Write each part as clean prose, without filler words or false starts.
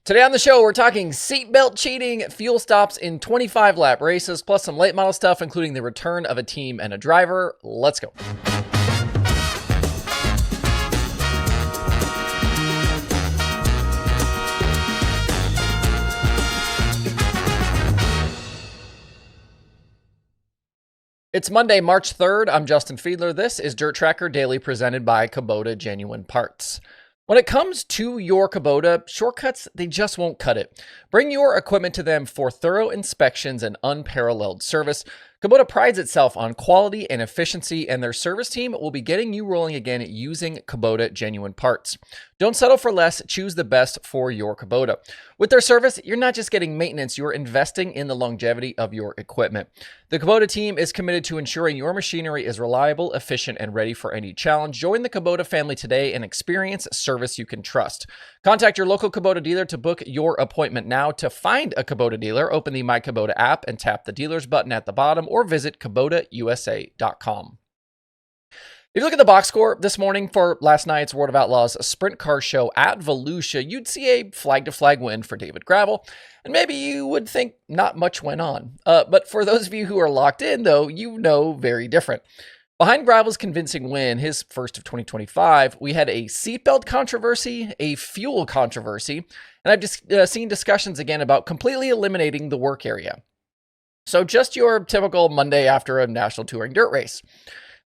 Today on the show, we're talking seatbelt cheating, fuel stops in 25-lap races, plus some late model stuff, including the return of a team and a driver. Let's go. It's Monday, March 3rd. I'm Justin Fiedler. This is DIRTRACKR Daily presented by Kubota Genuine Parts. When it comes to your Kubota, shortcuts, they just won't cut it. Bring your equipment to them for thorough inspections and unparalleled service. Kubota prides itself on quality and efficiency, and their service team will be getting you rolling again using Kubota Genuine Parts. Don't settle for less, choose the best for your Kubota. With their service, you're not just getting maintenance, you're investing in the longevity of your equipment. The Kubota team is committed to ensuring your machinery is reliable, efficient, and ready for any challenge. Join the Kubota family today and experience service you can trust. Contact your local Kubota dealer to book your appointment now. To find a Kubota dealer, open the My Kubota app and tap the dealers button at the bottom or visit KubotaUSA.com. If you look at the box score this morning for last night's World of Outlaws sprint car show at Volusia, you'd see a flag-to-flag win for David Gravel, and maybe you would think not much went on. But for those of you who are locked in, though, you know very different. Behind Gravel's convincing win, his first of 2025, we had a seatbelt controversy, a fuel controversy, and I've just seen discussions again about completely eliminating the work area. So just your typical Monday after a national touring dirt race.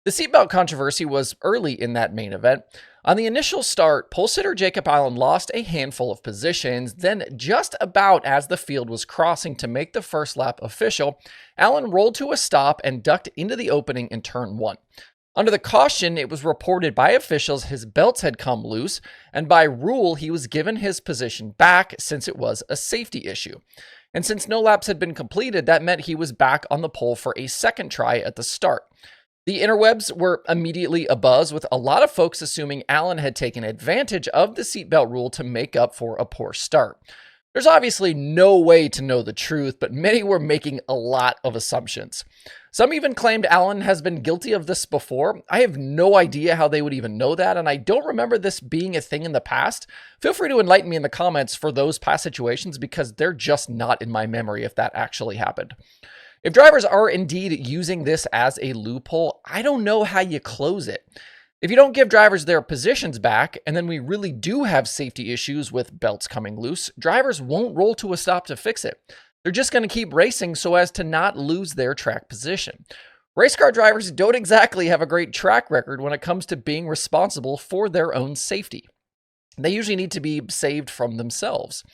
The seatbelt controversy was early in that main event. On the initial start, pole sitter Jacob Allen lost a handful of positions. Then, just about as the field was crossing to make the first lap official, Allen rolled to a stop and ducked into the opening in turn one. Under the caution, it was reported by officials his belts had come loose, and by rule, he was given his position back since it was a safety issue. And since no laps had been completed, that meant he was back on the pole for a second try at the start. The interwebs were immediately abuzz, with a lot of folks assuming Allen had taken advantage of the seatbelt rule to make up for a poor start. There's obviously no way to know the truth, but many were making a lot of assumptions. Some even claimed Allen has been guilty of this before. I have no idea how they would even know that, and I don't remember this being a thing in the past. Feel free to enlighten me in the comments for those past situations, because they're just not in my memory if that actually happened. If drivers are indeed using this as a loophole, I don't know how you close it. If you don't give drivers their positions back, and then we really do have safety issues with belts coming loose, drivers won't roll to a stop to fix it. They're just going to keep racing so as to not lose their track position. Race car drivers don't exactly have a great track record when it comes to being responsible for their own safety. They usually need to be saved from themselves.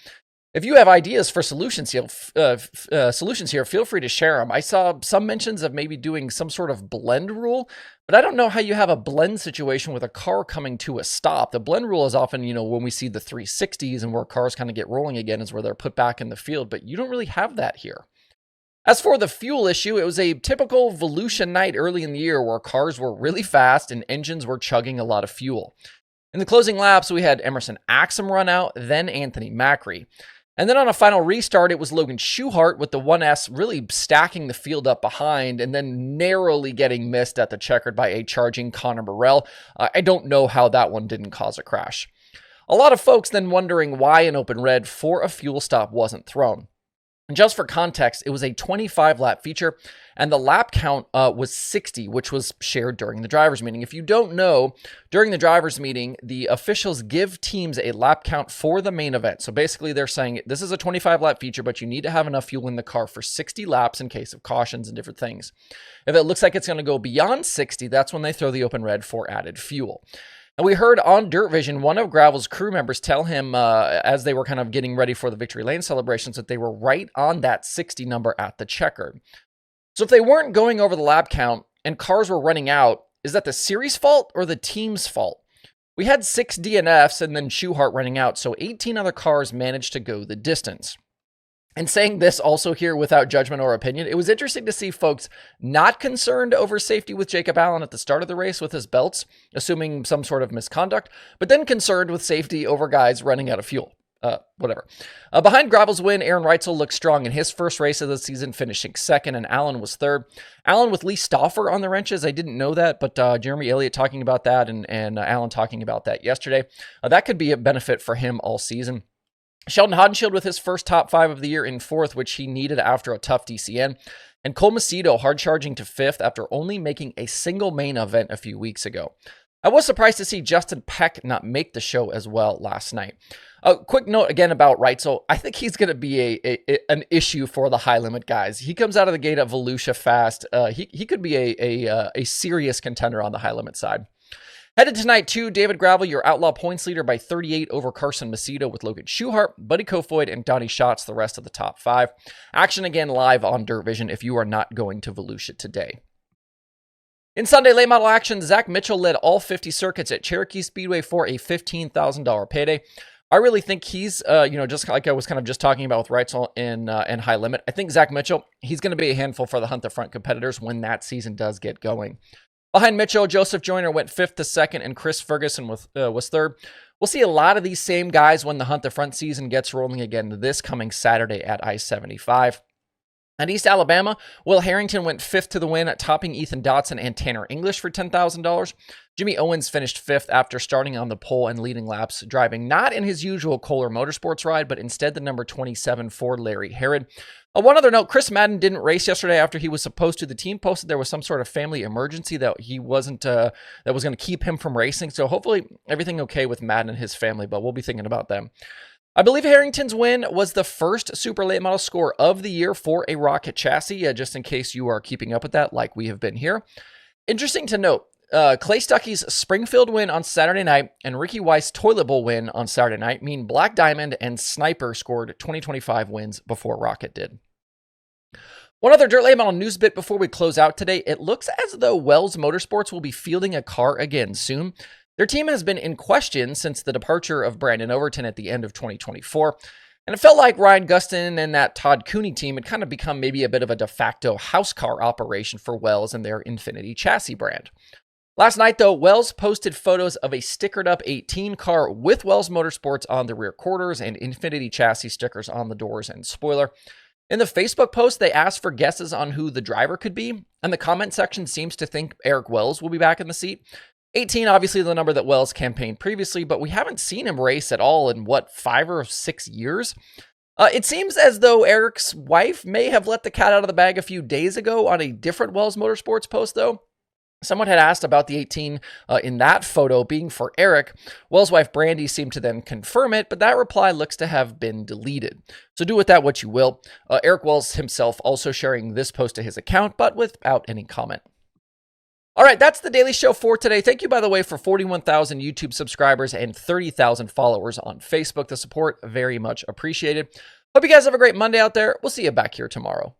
If you have ideas for solutions here, feel free to share them. I saw some mentions of maybe doing some sort of blend rule, but I don't know how you have a blend situation with a car coming to a stop. The blend rule is often, when we see the 360s and where cars kind of get rolling again is where they're put back in the field, but you don't really have that here. As for the fuel issue, it was a typical Volusia night early in the year where cars were really fast and engines were chugging a lot of fuel. In the closing laps, we had Emerson Axum run out, then Anthony Macri. And then on a final restart, it was Logan Schuchart with the 1S really stacking the field up behind and then narrowly getting missed at the checkered by a charging Connor Burrell. I don't know how that one didn't cause a crash. A lot of folks then wondering why an open red for a fuel stop wasn't thrown. And just for context, it was a 25-lap feature, and the lap count was 60, which was shared during the driver's meeting. If you don't know, during the driver's meeting, the officials give teams a lap count for the main event. So basically, they're saying this is a 25-lap feature, but you need to have enough fuel in the car for 60 laps in case of cautions and different things. If it looks like it's going to go beyond 60, that's when they throw the open red for added fuel. And we heard on Dirt Vision, one of Gravel's crew members tell him as they were kind of getting ready for the Victory Lane celebrations that they were right on that 60 number at the checkered. So if they weren't going over the lap count and cars were running out, is that the series fault or the team's fault? We had 6 DNFs and then Schuchart running out, so 18 other cars managed to go the distance. And saying this also here without judgment or opinion, it was interesting to see folks not concerned over safety with Jacob Allen at the start of the race with his belts, assuming some sort of misconduct, but then concerned with safety over guys running out of fuel. Whatever. Behind Gravel's win, Aaron Reutzel looked strong in his first race of the season, finishing second, and Allen was third. Allen with Lee Stauffer on the wrenches. I didn't know that, but Jeremy Elliott talking about that and Allen talking about that yesterday. That could be a benefit for him all season. Sheldon Haudenschild with his first top 5 of the year in 4th, which he needed after a tough DCN. And Macedo hard charging to 5th after only making a single main event a few weeks ago. I was surprised to see Justin Peck not make the show as well last night. A quick note again about Reutzel. I think he's going to be an issue for the high limit guys. He comes out of the gate at Volusia fast. He could be a serious contender on the high limit side. Headed tonight to David Gravel, your Outlaw points leader by 38 over Carson Macedo with Logan Schuchart, Buddy Kofoid, and Donnie Schatz, the rest of the top 5. Action again live on Dirt Vision if you are not going to Volusia today. In Sunday late model action, Zack Mitchell led all 50 circuits at Cherokee Speedway for a $15,000 payday. I really think he's, just like I was kind of just talking about with Reutzel and High Limit, I think Zack Mitchell, he's going to be a handful for the Hunt the Front competitors when that season does get going. Behind Mitchell, Joseph Joyner went 5th to 2nd, and Chris Ferguson was 3rd. We'll see a lot of these same guys when the Hunt the Front season gets rolling again this coming Saturday at I-75. At East Alabama, Wil Herrington went 5th to the win, topping Ethan Dotson and Tanner English for $10,000. Jimmy Owens finished 5th after starting on the pole and leading laps, driving not in his usual Kohler Motorsports ride, but instead the number 27 Ford Larry Herod. One other note, Chris Madden didn't race yesterday after he was supposed to. The team posted there was some sort of family emergency that he wasn't, that was going to keep him from racing. So hopefully everything okay with Madden and his family, but we'll be thinking about them. I believe Harrington's win was the first super late model score of the year for a Rocket chassis, just in case you are keeping up with that like we have been here. Interesting to note, Clay Stuckey's Springfield win on Saturday night and Ricky Weiss' Toilet Bowl win on Saturday night mean Black Diamond and Sniper scored 2025 wins before Rocket did. One other dirt late model news bit before we close out today. It looks as though Wells Motorsports will be fielding a car again soon. Their team has been in question since the departure of Brandon Overton at the end of 2024. And it felt like Ryan Gustin and that Todd Cooney team had kind of become maybe a bit of a de facto house car operation for Wells and their Infinity chassis brand. Last night, though, Wells posted photos of a stickered up 18 car with Wells Motorsports on the rear quarters and Infinity chassis stickers on the doors and spoiler. In the Facebook post, they asked for guesses on who the driver could be, and the comment section seems to think Eric Wells will be back in the seat. 18, obviously the number that Wells campaigned previously, but we haven't seen him race at all in, 5 or 6 years? It seems as though Eric's wife may have let the cat out of the bag a few days ago on a different Wells Motorsports post, though. Someone had asked about the 18 in that photo being for Eric. Wells' wife Brandy seemed to then confirm it, but that reply looks to have been deleted. So do with that what you will. Eric Wells himself also sharing this post to his account, but without any comment. All right, that's the Daily Show for today. Thank you, by the way, for 41,000 YouTube subscribers and 30,000 followers on Facebook. The support, very much appreciated. Hope you guys have a great Monday out there. We'll see you back here tomorrow.